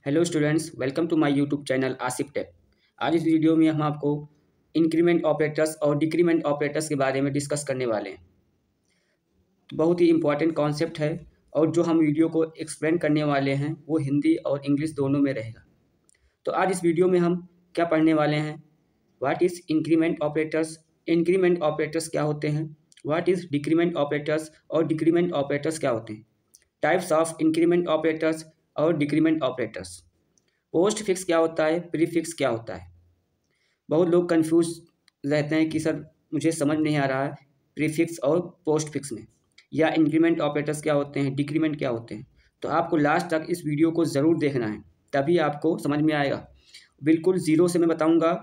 Hello students, welcome to my YouTube channel Asif tech. आज इस video में हम आपको इंक्रीमेंट ऑपरेटर्स और डिक्रीमेंट ऑपरेटर्स के बारे में डिस्कस करने वाले हैं। तो बहुत ही इंपॉर्टेंट कॉन्सेप्ट है और जो हम वीडियो को एक्सप्लेन करने वाले हैं वो हिंदी और इंग्लिश दोनों में रहेगा। तो आज इस वीडियो में हम क्या पढ़ने वाले हैं? What is increment operators, increment operators क्या होते हैं, व्हाट इज़ डिक्रीमेंट ऑपरेटर्स और डिक्रीमेंट ऑपरेटर्स क्या होते हैं, टाइप्स ऑफ इंक्रीमेंट ऑपरेटर्स और डिक्रीमेंट ऑपरेटर्स, पोस्ट फिक्स क्या होता है, प्रीफिक्स क्या होता है। बहुत लोग कंफ्यूज रहते हैं कि सर मुझे समझ नहीं आ रहा है प्रीफिक्स और पोस्ट फिक्स में, या इंक्रीमेंट ऑपरेटर्स क्या होते हैं, डिक्रीमेंट क्या होते हैं। तो आपको लास्ट तक इस वीडियो को ज़रूर देखना है, तभी आपको समझ में आएगा। बिल्कुल ज़ीरो से मैं बताऊंगा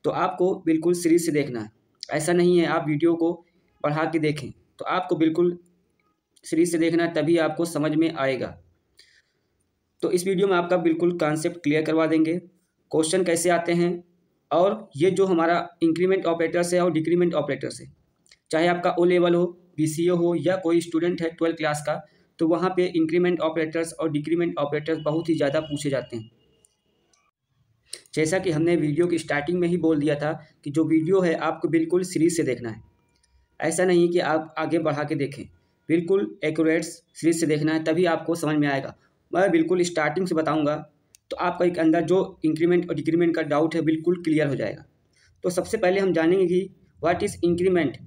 तो आपको बिल्कुल सीरीज से देखना है। ऐसा नहीं है आप वीडियो को बढ़ा के देखें, तो आपको बिल्कुल सीरीज से देखना है, तभी आपको समझ में आएगा। तो इस वीडियो में आपका बिल्कुल कॉन्सेप्ट क्लियर करवा देंगे, क्वेश्चन कैसे आते हैं, और ये जो हमारा इंक्रीमेंट ऑपरेटर्स है और डिक्रीमेंट ऑपरेटर्स है, चाहे आपका ओ लेवल हो, बीसीए हो, या कोई स्टूडेंट है 12th क्लास का, तो वहाँ पे इंक्रीमेंट ऑपरेटर्स और डिक्रीमेंट ऑपरेटर्स बहुत ही ज़्यादा पूछे जाते हैं। जैसा कि हमने वीडियो की स्टार्टिंग में ही बोल दिया था कि जो वीडियो है आपको बिल्कुल सीरीज से देखना है। ऐसा नहीं कि आप आगे बढ़ा के देखें, बिल्कुल एक्यूरेट सीरीज से देखना है, तभी आपको समझ में आएगा। मैं बिल्कुल स्टार्टिंग से बताऊंगा तो आपका एक अंदर जो इंक्रीमेंट और डिक्रीमेंट का डाउट है बिल्कुल क्लियर हो जाएगा। तो सबसे पहले हम जानेंगे कि what is increment,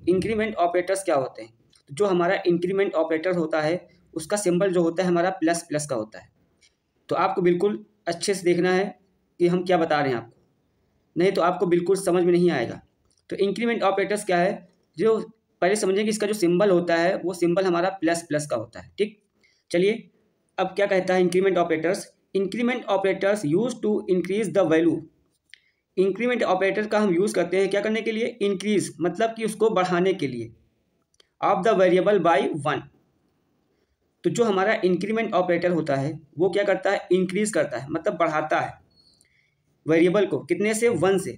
increment operators क्या होते हैं। तो जो हमारा इंक्रीमेंट ऑपरेटर होता है उसका सिंबल जो होता है हमारा प्लस प्लस का होता है। तो आपको बिल्कुल अच्छे से देखना है कि हम क्या बता रहे हैं आपको, नहीं तो आपको बिल्कुल समझ में नहीं आएगा। तो इंक्रीमेंट ऑपरेटर्स क्या है, जो पहले समझें कि इसका जो सिंबल होता है वो सिंबल हमारा प्लस प्लस का होता है। ठीक, चलिए अब क्या कहता है increment operators. Increment operators use to increase the value. Increment operator का हम यूज़ करते हैं क्या करने के लिए, इंक्रीज मतलब कि उसको बढ़ाने के लिए, ऑफ द वेरिएबल बाय 1। तो जो हमारा इंक्रीमेंट ऑपरेटर होता है वो क्या करता है, इंक्रीज करता है, मतलब बढ़ाता है वेरिएबल को, कितने से, 1 से।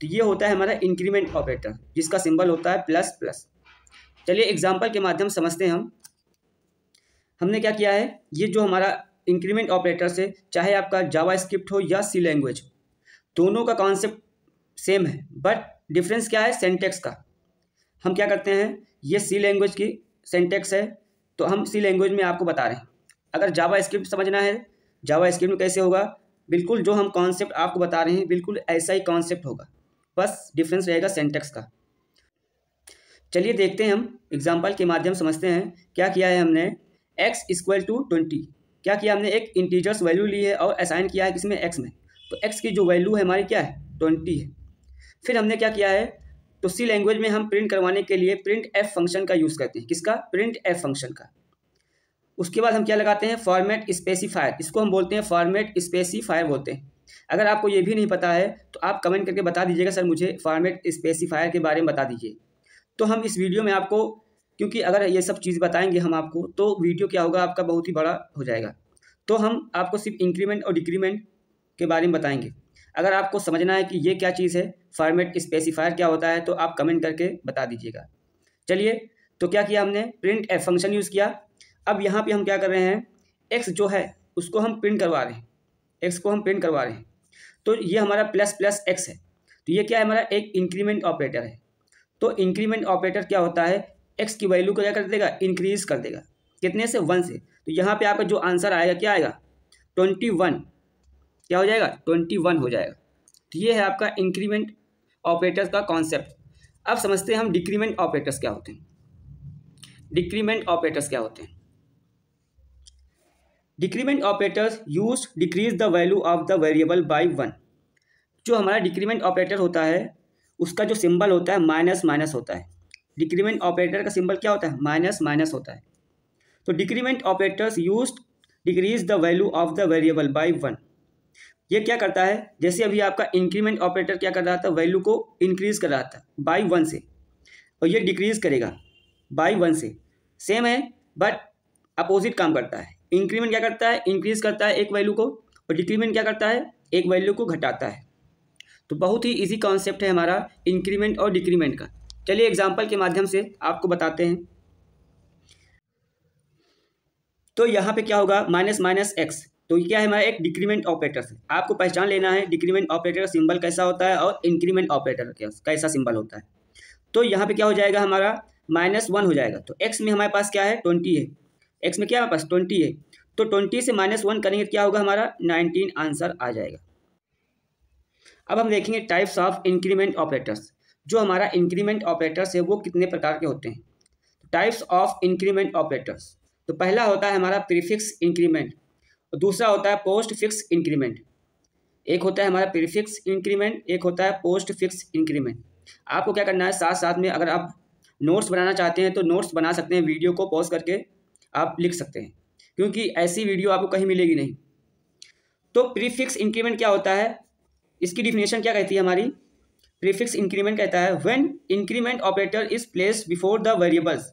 तो ये होता है हमारा इंक्रीमेंट ऑपरेटर जिसका सिंबल होता है प्लस प्लस। चलिए एग्जांपल के माध्यम से समझते हैं हमने क्या किया है। ये जो हमारा इंक्रीमेंट ऑपरेटर से, चाहे आपका जावा स्क्रिप्ट हो या सी लैंग्वेज, दोनों का कॉन्सेप्ट सेम है, बट डिफरेंस क्या है, सेंटेक्स का। हम क्या करते हैं, ये सी लैंग्वेज की सेंटेक्स है तो हम सी लैंग्वेज में आपको बता रहे हैं। अगर जावा स्क्रिप्ट समझना है, जावा स्क्रिप्ट में कैसे होगा, बिल्कुल जो हम कॉन्सेप्ट आपको बता रहे हैं बिल्कुल ऐसा ही कॉन्सेप्ट होगा, बस डिफरेंस रहेगा सेंटेक्स का। चलिए देखते हैं, हम एग्जाम्पल के माध्यम समझते हैं क्या किया है हमने। x इक्वल टू 20, क्या किया हमने, एक इंटीजर्स वैल्यू ली है और असाइन किया है किसमें, x में। तो x की जो वैल्यू है हमारी क्या है, 20 है। फिर हमने क्या किया है, तो सी लैंग्वेज में हम प्रिंट करवाने के लिए प्रिंट एफ फंक्शन का यूज़ करते हैं, किसका, प्रिंट एफ फंक्शन का। उसके बाद हम क्या लगाते हैं, फॉर्मेट स्पेसिफायर, इसको हम बोलते हैं फॉर्मेट स्पेसिफायर बोलते हैं। अगर आपको ये भी नहीं पता है तो आप कमेंट करके बता दीजिएगा, सर मुझे फॉर्मेट स्पेसिफायर के बारे में बता दीजिए। तो हम इस वीडियो में आपको, क्योंकि अगर ये सब चीज़ बताएंगे हम आपको तो वीडियो क्या होगा आपका बहुत ही बड़ा हो जाएगा। तो हम आपको सिर्फ इंक्रीमेंट और डिक्रीमेंट के बारे में बताएंगे। अगर आपको समझना है कि ये क्या चीज़ है, फॉर्मेट स्पेसिफायर क्या होता है, तो आप कमेंट करके बता दीजिएगा। चलिए, तो क्या किया हमने, प्रिंट एफ फंक्शन यूज़ किया। अब यहाँ पे हम क्या कर रहे हैं, एक्स जो है उसको हम प्रिंट करवा रहे हैं, एक्स को हम प्रिंट करवा रहे हैं। तो ये हमारा प्लस प्लस एक्स है, तो ये क्या है, हमारा एक इंक्रीमेंट ऑपरेटर है। तो इंक्रीमेंट ऑपरेटर क्या होता है, एक्स की वैल्यू को क्या कर देगा, इंक्रीज कर देगा, कितने से, 1 से। तो यहाँ पे आपका जो आंसर आएगा क्या आएगा, 21, क्या हो जाएगा, 21 हो जाएगा। तो ये है आपका इंक्रीमेंट ऑपरेटर्स का कॉन्सेप्ट। अब समझते हैं हम डिक्रीमेंट ऑपरेटर्स क्या होते हैं। डिक्रीमेंट ऑपरेटर्स क्या होते हैं, decrement operators use decrease the value of the variable bye 1। जो हमारा डिक्रीमेंट ऑपरेटर होता है उसका जो सिंबल होता है माइनस माइनस होता है। डिक्रीमेंट ऑपरेटर का सिंबल क्या होता है, माइनस माइनस होता है। तो decrement operators use decrease the value of the variable bye 1। ये क्या करता है, जैसे अभी आपका इंक्रीमेंट ऑपरेटर क्या कर रहा था, वैल्यू को इंक्रीज कर रहा था बाय 1 से, और ये डिक्रीज करेगा बाय 1 से। सेम है बट अपोजिट काम करता है। इंक्रीमेंट क्या करता है, इंक्रीज करता है एक वैल्यू को, और डिक्रीमेंट क्या करता है, एक वैल्यू को घटाता है। तो बहुत ही इजी कॉन्सेप्ट है हमारा इंक्रीमेंट और डिक्रीमेंट का। चलिए एग्जाम्पल के माध्यम से आपको बताते हैं। तो यहाँ पे क्या होगा, माइनस माइनस एक्स, तो क्या है हमारा एक डिक्रीमेंट ऑपरेटर है। आपको पहचान लेना है डिक्रीमेंट ऑपरेटर का सिंबल कैसा होता है और इंक्रीमेंट ऑपरेटर कैसा सिंबल होता है। तो यहाँ पे क्या हो जाएगा हमारा -1 हो जाएगा। तो x में हमारे पास क्या है 20 है, x में क्या है हमारे पास 20 है, तो 20 से -1 करेंगे क्या होगा हमारा 19 आंसर आ जाएगा। अब हम देखेंगे टाइप्स ऑफ इंक्रीमेंट ऑपरेटर्स। जो हमारा इंक्रीमेंट ऑपरेटर्स है वो कितने प्रकार के होते हैं। टाइप्स ऑफ इंक्रीमेंट ऑपरेटर्स, तो पहला होता है हमारा प्रीफिक्स इंक्रीमेंट और दूसरा होता है पोस्ट फिक्स इंक्रीमेंट। एक होता है हमारा प्रीफिक्स इंक्रीमेंट, एक होता है पोस्ट फिक्स इंक्रीमेंट। आपको क्या करना है साथ साथ में अगर आप नोट्स बनाना चाहते हैं तो नोट्स बना सकते हैं, वीडियो को पॉज करके आप लिख सकते हैं, क्योंकि ऐसी वीडियो आपको कहीं मिलेगी नहीं। तो प्रीफिक्स इंक्रीमेंट क्या होता है, इसकी डिफिनेशन क्या कहती है हमारी। प्रीफिक्स इंक्रीमेंट कहता है when increment operator is placed before the variables.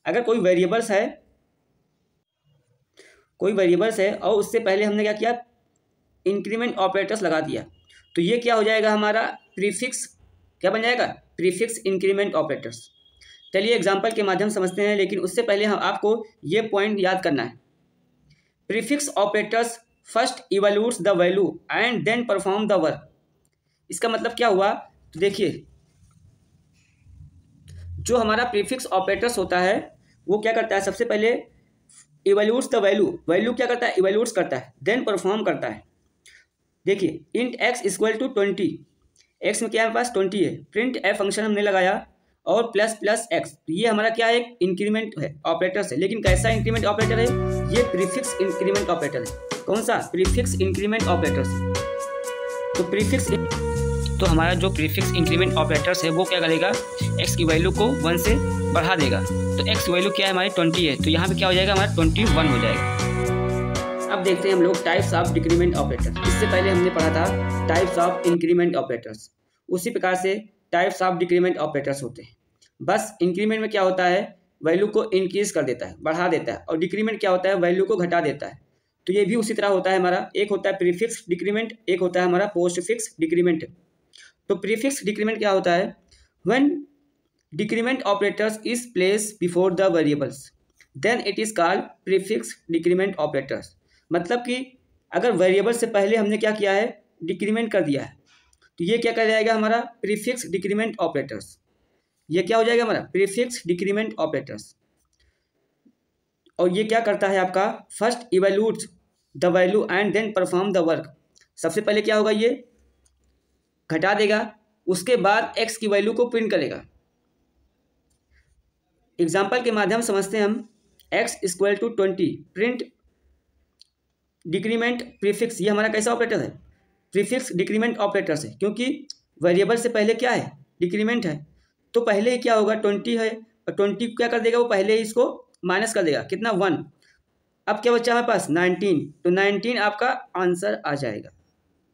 अगर कोई वेरिएबल्स है और उससे पहले हमने क्या किया इंक्रीमेंट ऑपरेटर्स लगा दिया, तो ये क्या हो जाएगा हमारा प्रीफिक्स, क्या बन जाएगा प्रीफिक्स इंक्रीमेंट ऑपरेटर्स। चलिए एग्जांपल के माध्यम समझते हैं, लेकिन उससे पहले हम आपको ये पॉइंट याद करना है। Prefix operators first evaluates the value and then perform the work. इसका मतलब क्या हुआ, तो देखिए जो हमारा प्रीफिक्स ऑपरेटर्स होता है वो क्या करता है, सबसे पहले इवैल्यूएट्स द वैल्यू क्या करता है इवैल्यूएट्स करता है, देन परफॉर्म करता है। देखिए int x equal to 20, x में क्या है हमारे पास 20 है, प्रिंट f फंक्शन हमने लगाया और प्लस x, तो ये हमारा क्या है एक इंक्रीमेंट है ऑपरेटर है। लेकिन कैसा इंक्रीमेंट ऑपरेटर है, ये प्रीफिक्स इंक्रीमेंट ऑपरेटर है। कौन सा प्रीफिक्स इंक्रीमेंट ऑपरेटर। तो हमारा जो प्रीफिक्स इंक्रीमेंट ऑपरेटर्स है वो क्या करेगा x की वैल्यू को 1 से बढ़ा देगा। तो x की वैल्यू क्या है हमारी 20 है, तो यहाँ पे क्या हो जाएगा हमारा 21 हो जाएगा। अब देखते हैं हम लोग टाइप्स ऑफ डिक्रीमेंट ऑपरेटर। इससे पहले हमने पढ़ा था टाइप्स ऑफ इंक्रीमेंट ऑपरेटर्स, उसी प्रकार से टाइप्स ऑफ डिक्रीमेंट ऑपरेटर्स होते हैं। बस इंक्रीमेंट में क्या होता है वैल्यू को इंक्रीज कर देता है, बढ़ा देता है, और डिक्रीमेंट क्या होता है वैल्यू को घटा देता है। तो ये भी उसी तरह होता है हमारा, एक होता है प्रीफिक्स डिक्रीमेंट, एक होता है हमारा पोस्ट फिक्स डिक्रीमेंट। तो प्रीफिक्स डिक्रीमेंट क्या होता है, when decrement operators is place before the variables then it is called prefix decrement operators. मतलब कि अगर वेरिएबल से पहले हमने क्या किया है डिक्रीमेंट कर दिया है, तो ये क्या कर जाएगा हमारा प्रीफिक्स डिक्रीमेंट ऑपरेटर्स। ये क्या हो जाएगा हमारा प्रीफिक्स डिक्रीमेंट ऑपरेटर्स। और ये क्या करता है आपका first evaluates the value and then perform the work. सबसे पहले क्या होगा ये घटा देगा, उसके बाद x की वैल्यू को प्रिंट करेगा। एग्जाम्पल के माध्यम समझते हैं हम, x equal to 20 print decrement prefix. ये हमारा कैसा ऑपरेटर है प्रीफिक्स डिक्रीमेंट ऑपरेटर्स है, क्योंकि वेरिएबल से पहले क्या है डिक्रीमेंट है। तो पहले ही क्या होगा 20 है और 20 क्या कर देगा वो पहले ही इसको माइनस कर देगा, कितना 1। अब क्या बच्चा हमारे पास 19, तो 19 आपका आंसर आ जाएगा।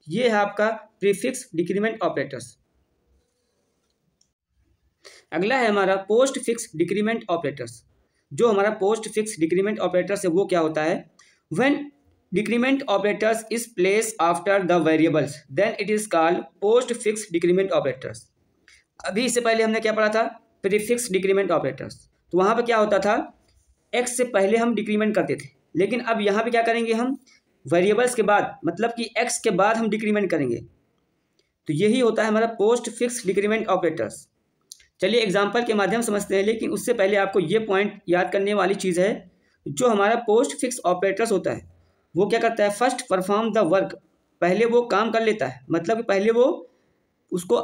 ये है आपका प्रीफिक्स डिक्रीमेंट ऑपरेटर्स। अगला है हमारा पोस्ट फिक्स डिक्रीमेंट ऑपरेटर्स। जो हमारा पोस्ट फिक्स डिक्रीमेंट ऑपरेटर्स है वो क्या होता है, when decrement operators is place after the variables then it is called postfix decrement operators. अभी इससे पहले हमने क्या पढ़ा था प्रीफिक्स डिक्रीमेंट ऑपरेटर्स। तो वहाँ पे क्या होता था x से पहले हम डिक्रीमेंट करते थे, लेकिन अब यहाँ पे क्या करेंगे हम वेरिएबल्स के बाद, मतलब कि x के बाद हम डिक्रीमेंट करेंगे। तो यही होता है हमारा पोस्ट फिक्स डिक्रीमेंट ऑपरेटर्स। चलिए एग्जांपल के माध्यम समझते हैं, लेकिन उससे पहले आपको ये पॉइंट याद करने वाली चीज़ है, जो हमारा पोस्ट फिक्स ऑपरेटर्स होता है वो क्या करता है फर्स्ट परफॉर्म द वर्क। पहले वो काम कर लेता है, मतलब कि पहले वो उसको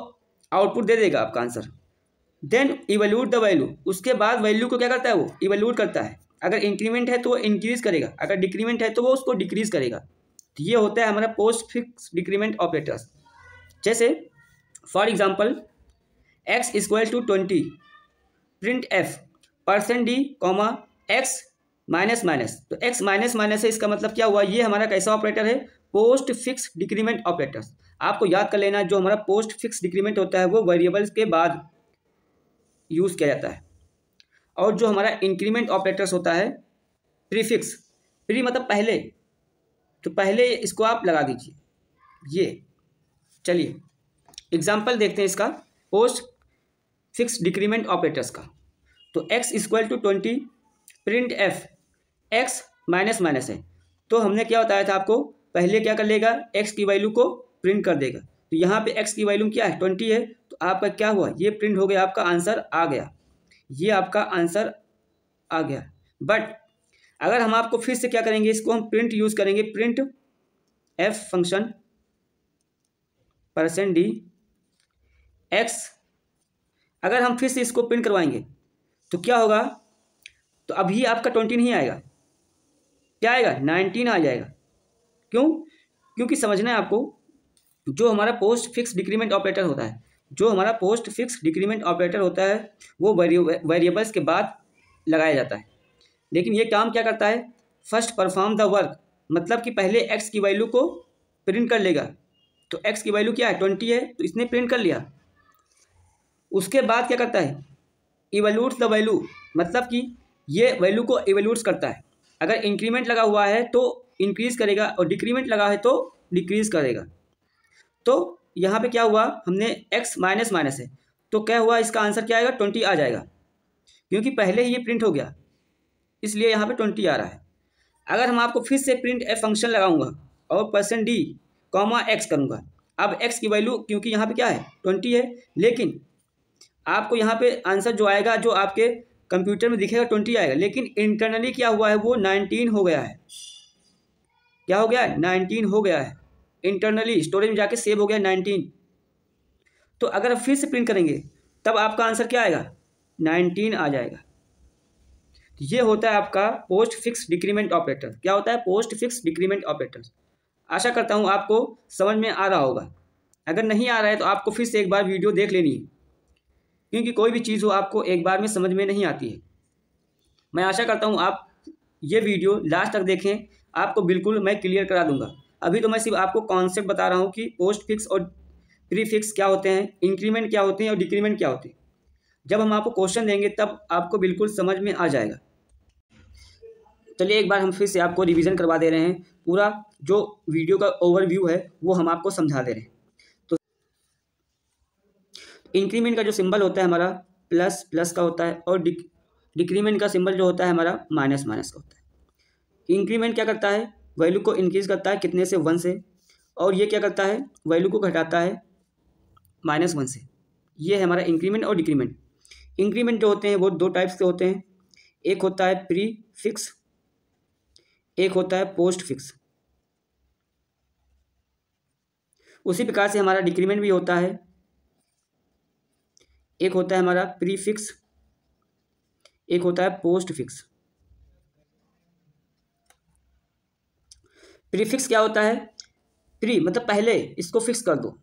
आउटपुट दे देगा आपका answer. Then evaluate the value, उसके बाद वैल्यू को क्या करता है वो इवैल्यूएट करता है। अगर इंक्रीमेंट है तो वो इंक्रीज करेगा, अगर डिक्रीमेंट है तो वो उसको डिक्रीज करेगा। तो ये होता है हमारा पोस्ट फिक्स डिक्रीमेंट ऑपरेटर्स। जैसे for example x equal to 20 print f %d comma x minus minus. तो x माइनस माइनस है, इसका मतलब क्या हुआ ये हमारा कैसा ऑपरेटर है पोस्ट फिक्स डिक्रीमेंट ऑपरेटर्स। आपको याद कर लेना जो हमारा पोस्ट फिक्स डिक्रीमेंट होता है वो वेरिएबल्स के बाद यूज़ किया जाता है, और जो हमारा इंक्रीमेंट ऑपरेटर्स होता है प्रीफिक्स, प्री मतलब पहले, तो पहले इसको आप लगा दीजिए ये। चलिए एग्जांपल देखते हैं इसका पोस्ट फिक्स डिक्रीमेंट ऑपरेटर्स का। तो x equal to 20 print f x minus minus है, तो हमने क्या बताया था आपको, पहले क्या कर लेगा, x की वैल्यू को प्रिंट कर देगा। तो यहाँ पे x की वैल्यू क्या है, 20 है। तो आपका क्या हुआ, ये प्रिंट हो गया, आपका आंसर आ गया, ये आपका आंसर आ गया। बट अगर हम आपको फिर से क्या करेंगे, इसको हम प्रिंट यूज़ करेंगे, print f function %d x। अगर हम फिर से इसको प्रिंट करवाएंगे तो क्या होगा, तो अभी आपका 20 नहीं आएगा, क्या आएगा, 19 आ जाएगा। क्यों, क्योंकि समझना है आपको, जो हमारा पोस्ट फिक्स डिक्रीमेंट ऑपरेटर होता है, जो हमारा पोस्ट फिक्स डिक्रीमेंट ऑपरेटर होता है वो वेरिएबल्स के बाद लगाया जाता है। लेकिन ये काम क्या करता है, फर्स्ट परफॉर्म द वर्क, मतलब कि पहले x की वैल्यू को प्रिंट कर लेगा। तो x की वैल्यू क्या है, 20 है, तो इसने प्रिंट कर लिया। उसके बाद क्या करता है, इवैल्यूट्स द वैल्यू, मतलब कि ये वैल्यू को इवैल्यूट्स करता है। अगर इंक्रीमेंट लगा हुआ है तो इंक्रीज करेगा और डिक्रीमेंट लगा है तो डिक्रीज करेगा। तो यहाँ पे क्या हुआ, हमने x माइनस माइनस है, तो क्या हुआ, इसका आंसर क्या आएगा, 20 आ जाएगा, क्योंकि पहले ही ये प्रिंट हो गया, इसलिए यहाँ पे 20 आ रहा है। अगर हम आपको फिर से प्रिंट f फंक्शन लगाऊंगा और %d कॉमा x करूँगा, अब x की वैल्यू क्योंकि यहाँ पे क्या है, 20 है, लेकिन आपको यहाँ पे आंसर जो आएगा, जो आपके कंप्यूटर में दिखेगा 20 आएगा, लेकिन इंटरनली क्या हुआ है, वो 19 हो गया है। क्या हो गया है, 19 हो गया है, इंटरनली स्टोरेज में जाके सेव हो गया 19। तो अगर आप फिर से प्रिंट करेंगे तब आपका आंसर क्या आएगा, 19 आ जाएगा। ये होता है आपका पोस्ट फिक्स डिक्रीमेंट ऑपरेटर। क्या होता है, पोस्ट फिक्स डिक्रीमेंट ऑपरेटर। आशा करता हूँ आपको समझ में आ रहा होगा। अगर नहीं आ रहा है तो आपको फिर से एक बार वीडियो देख लेनी है, क्योंकि कोई भी चीज़ हो आपको एक बार में समझ में नहीं आती है। मैं आशा करता हूँ आप ये वीडियो लास्ट तक देखें, आपको बिल्कुल मैं क्लियर करा दूंगा। अभी तो मैं सिर्फ आपको कॉन्सेप्ट बता रहा हूँ कि पोस्ट फिक्स और प्री फिक्स क्या होते हैं, इंक्रीमेंट क्या होते हैं और डिक्रीमेंट क्या होते हैं। जब हम आपको क्वेश्चन देंगे तब आपको बिल्कुल समझ में आ जाएगा। चलिए एक बार हम फिर से आपको रिवीजन करवा दे रहे हैं, पूरा जो वीडियो का ओवरव्यू है वो हम आपको समझा दे रहे हैं। तो इंक्रीमेंट का जो सिंबल होता है हमारा प्लस प्लस का होता है, और डिक्रीमेंट का सिंबल जो होता है हमारा माइनस माइनस का होता है। इंक्रीमेंट क्या करता है, वैल्यू को इंक्रीज करता है कितने से, 1 से, और ये क्या करता है, वैल्यू को घटाता है -1 से। ये है हमारा इंक्रीमेंट और डिक्रीमेंट। इंक्रीमेंट जो होते हैं वो 2 टाइप्स के होते हैं, एक होता है प्री फिक्स, एक होता है पोस्ट फिक्स। उसी प्रकार से हमारा डिक्रीमेंट भी होता है, एक होता है हमारा प्री फिक्स, एक होता है पोस्ट फिक्स। प्रीफिक्स क्या होता है, प्री मतलब पहले इसको फिक्स कर दो,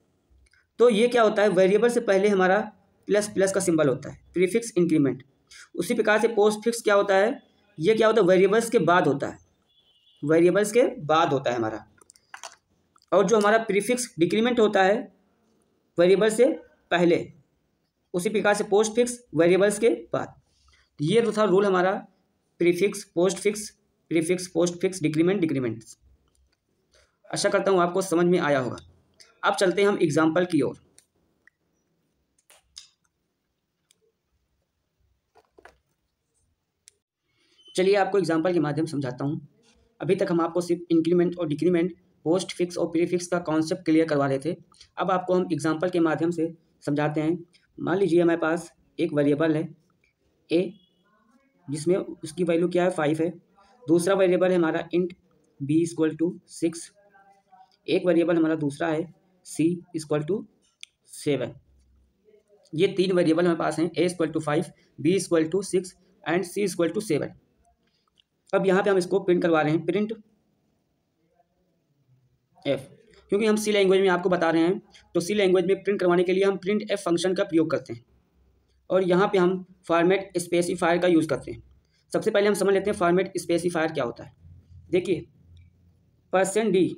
तो ये क्या होता है, वेरिएबल से पहले हमारा प्लस प्लस का सिंबल होता है, प्रीफिक्स इंक्रीमेंट। उसी प्रकार से पोस्ट फिक्स क्या होता है, ये क्या होता है, वेरिएबल्स के बाद होता है, वेरिएबल्स के बाद होता है हमारा। और जो हमारा प्रीफिक्स डिक्रीमेंट होता है वेरिएबल से पहले, उसी प्रकार से पोस्ट फिक्स वेरिएबल्स के बाद। ये तो था रूल हमारा, prefix postfix, prefix postfix, decrement decrement. आशा करता हूँ आपको समझ में आया होगा। अब चलते हैं हम एग्जाम्पल की ओर। चलिए आपको एग्जाम्पल के माध्यम से समझाता हूँ। अभी तक हम आपको सिर्फ इंक्रीमेंट और डिक्रीमेंट, पोस्ट फिक्स और प्रीफिक्स का कॉन्सेप्ट क्लियर करवा रहे थे। अब आपको हम एग्जाम्पल के माध्यम से समझाते हैं। मान लीजिए हमारे पास एक वेरिएबल है a, जिसमें उसकी वैल्यू क्या है, 5 है। दूसरा वेरिएबल है हमारा इंट b = 6। एक वेरिएबल हमारा दूसरा है c = 7। ये 3 वेरिएबल हमारे पास हैं, a = 5, b = 6 एंड c = 7। अब यहाँ पे हम इसको प्रिंट करवा रहे हैं, प्रिंट f, क्योंकि हम सी लैंग्वेज में आपको बता रहे हैं, तो सी लैंग्वेज में प्रिंट करवाने के लिए हम प्रिंट f फंक्शन का प्रयोग करते हैं, और यहाँ पे हम फॉर्मेट स्पेसिफायर का यूज़ करते हैं। सबसे पहले हम समझ लेते हैं फॉर्मेट स्पेसिफायर क्या होता है। देखिए, %d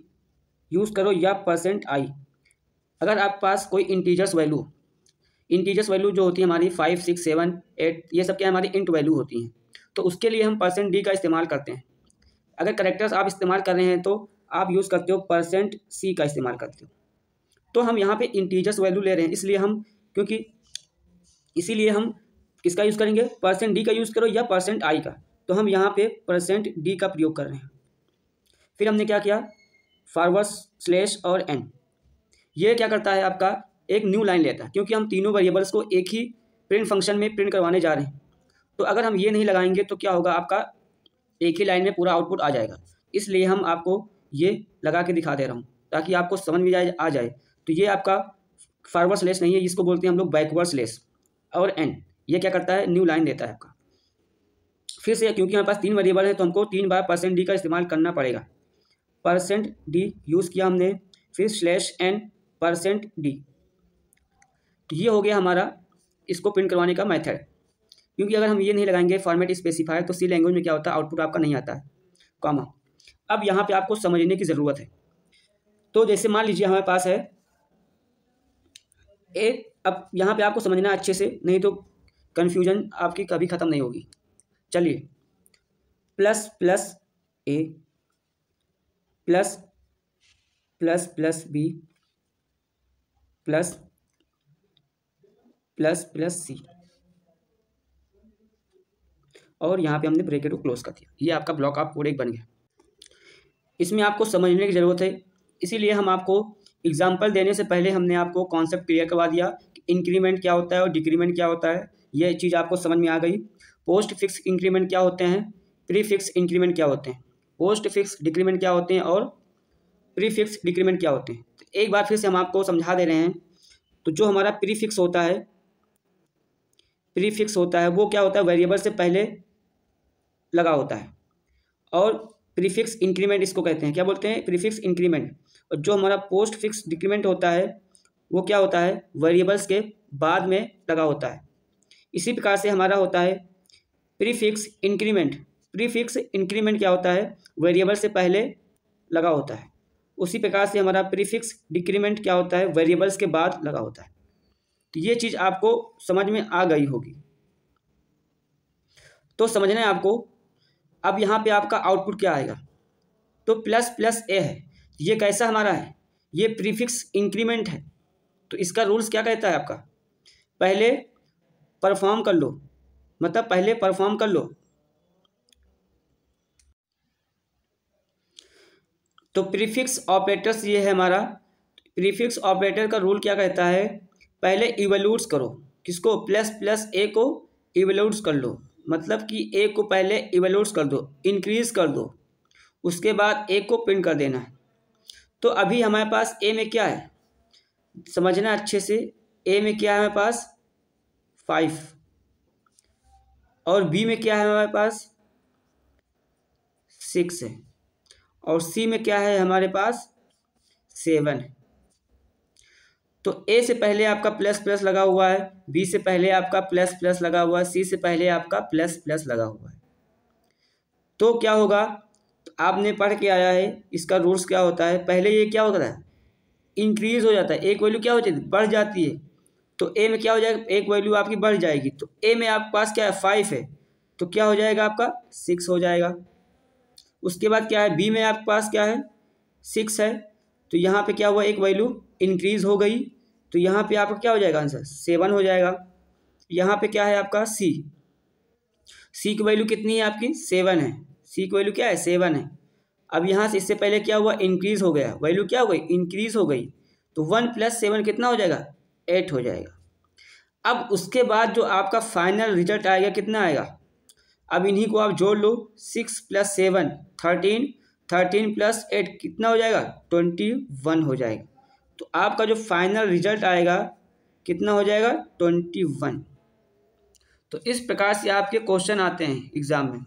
यूज़ करो या %i। अगर आपके पास कोई इंटीजर्स वैल्यू जो होती है हमारी 5, 6, 7, 8, ये सब क्या हमारी इंट वैल्यू होती हैं, तो उसके लिए हम %d का इस्तेमाल करते हैं। अगर कैरेक्टर्स आप इस्तेमाल कर रहे हैं तो आप यूज़ करते हो %c का इस्तेमाल करते हो। तो हम यहाँ पे इंटीजर्स वैल्यू ले रहे हैं, इसीलिए हम किसका यूज़ करेंगे, %d का यूज़ करो या %i का। तो हम यहाँ पे %d का प्रयोग कर रहे हैं। फिर हमने क्या किया, फॉरवर्ड स्लैश और एन। ये क्या करता है, आपका एक न्यू लाइन लेता है, क्योंकि हम तीनों वेरिएबल्स को एक ही प्रिंट फंक्शन में प्रिंट करवाने जा रहे हैं। तो अगर हम ये नहीं लगाएंगे तो क्या होगा, आपका एक ही लाइन में पूरा आउटपुट आ जाएगा। इसलिए हम आपको ये लगा के दिखा दे रहा हूँ ताकि आपको समझ में आ जाए। तो ये आपका फॉरवर्ड स्लैश नहीं है, इसको बोलते हैं हम लोग बैकवर्ड स्लैश। और एन ये क्या करता है, न्यू लाइन देता है आपका। फिर से क्योंकि हमारे पास 3 वेरिएबल है तो हमको 3 बार %d का इस्तेमाल करना पड़ेगा। %d यूज़ किया हमने, फिर /n %d। तो ये हो गया हमारा इसको प्रिंट करवाने का मेथड। क्योंकि अगर हम ये नहीं लगाएंगे फॉर्मेट स्पेसिफायर तो सी लैंग्वेज में क्या होता है, आउटपुट आपका नहीं आता है, कॉमा। अब यहाँ पे आपको समझने की ज़रूरत है। तो जैसे मान लीजिए हमारे पास है अब यहाँ पे आपको समझना है अच्छे से, नहीं तो कन्फ्यूजन आपकी कभी ख़त्म नहीं होगी। चलिए, ++a +++b +++c, और यहाँ पे हमने ब्रैकेट को क्लोज कर दिया। ये आपका ब्लॉक ऑफ कोड एक बन गया। इसमें आपको समझने की ज़रूरत है, इसीलिए हम आपको एग्जाम्पल देने से पहले हमने आपको कॉन्सेप्ट क्लियर करवा दिया कि इंक्रीमेंट क्या होता है और डिक्रीमेंट क्या होता है। ये चीज़ आपको समझ में आ गई। पोस्ट फिक्स इंक्रीमेंट क्या होते हैं, प्री फिक्स इंक्रीमेंट क्या होते हैं, पोस्ट फिक्स डिक्रीमेंट क्या होते हैं और प्री फिक्स डिक्रीमेंट क्या होते हैं। तो एक बार फिर से हम आपको समझा दे रहे हैं। तो जो हमारा प्री फिक्स होता है वो क्या होता है, वेरिएबल से पहले लगा होता है। और प्रीफिक्स इंक्रीमेंट इसको कहते हैं, क्या बोलते हैं, प्रीफिक्स इंक्रीमेंट। और जो हमारा पोस्ट फिक्स डिक्रीमेंट होता है वो क्या होता है, वेरिएबल्स के बाद में लगा होता है। इसी प्रकार से हमारा होता है प्रीफिक्स इंक्रीमेंट। प्रीफिक्स इंक्रीमेंट क्या होता है, वेरिएबल से पहले लगा होता है। उसी प्रकार से हमारा प्रीफिक्स डिक्रीमेंट क्या होता है, वेरिएबल्स के बाद लगा होता है। तो ये चीज़ आपको समझ में आ गई होगी। तो समझना है आपको। अब यहाँ पे आपका आउटपुट क्या आएगा, तो ++a है। ये कैसा हमारा है, ये प्रीफिक्स इंक्रीमेंट है। तो इसका रूल्स क्या कहता है आपका, पहले परफॉर्म कर लो, मतलब पहले परफॉर्म कर लो। तो प्रीफिक्स ऑपरेटर्स ये है हमारा। प्रीफिक्स ऑपरेटर का रूल क्या कहता है, पहले इवैल्यूट्स करो, किसको, ++a को इवैल्यूट्स कर लो, मतलब कि a को पहले इवैल्यूट्स कर दो, इंक्रीज कर दो, उसके बाद a को प्रिंट कर देना है। तो अभी हमारे पास a में क्या है, समझना अच्छे से। a में क्या है हमारे पास 5, और b में क्या है हमारे पास 6 है, और c में क्या है हमारे पास 7 है। तो a से पहले आपका ++ लगा हुआ है, b से पहले आपका ++ लगा हुआ है, c से पहले आपका ++ लगा हुआ है। तो क्या होगा, तो आपने पढ़ के आया है, इसका रूल्स क्या होता है, पहले ये क्या होता है, इंक्रीज हो जाता है, एक वैल्यू क्या हो जाती है, बढ़ जाती है। तो a में क्या हो जाएगा, एक वैल्यू आपकी बढ़ जाएगी। तो a में आपके पास क्या है 5 है, तो क्या हो जाएगा आपका 6 हो जाएगा। उसके बाद क्या है, b में आपके पास क्या है 6 है, तो यहाँ पे क्या हुआ, एक वैल्यू इंक्रीज हो गई, तो यहाँ पे आपका क्या हो जाएगा आंसर 7 हो जाएगा। यहाँ पे क्या है आपका c की वैल्यू कितनी है आपकी 7 है, c की वैल्यू क्या है 7 है। अब यहाँ से इससे पहले क्या हुआ, इंक्रीज हो गया, वैल्यू क्या हो गई, इंक्रीज हो गई, तो 1 + 7 कितना हो जाएगा 8 हो जाएगा। अब उसके बाद जो आपका फाइनल रिजल्ट आएगा कितना आएगा, अब इन्हीं को आप जोड़ लो, 6 + 7 13, 13 + 8 कितना हो जाएगा 21 हो जाएगा। तो आपका जो फाइनल रिजल्ट आएगा कितना हो जाएगा 21। तो इस प्रकार से आपके क्वेश्चन आते हैं एग्जाम में।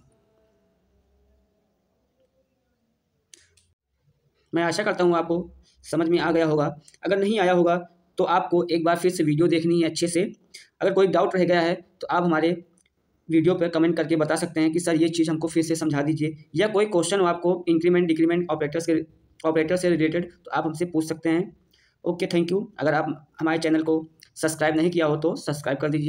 मैं आशा करता हूँ आपको समझ में आ गया होगा। अगर नहीं आया होगा तो आपको एक बार फिर से वीडियो देखनी है अच्छे से। अगर कोई डाउट रह गया है तो आप हमारे वीडियो पर कमेंट करके बता सकते हैं कि सर ये चीज़ हमको फिर से समझा दीजिए, या कोई क्वेश्चन हो आपको इंक्रीमेंट डिक्रीमेंट ऑपरेटर से रिलेटेड तो आप हमसे पूछ सकते हैं। Okay, thank you. अगर आप हमारे चैनल को सब्सक्राइब नहीं किया हो तो सब्सक्राइब कर दीजिए।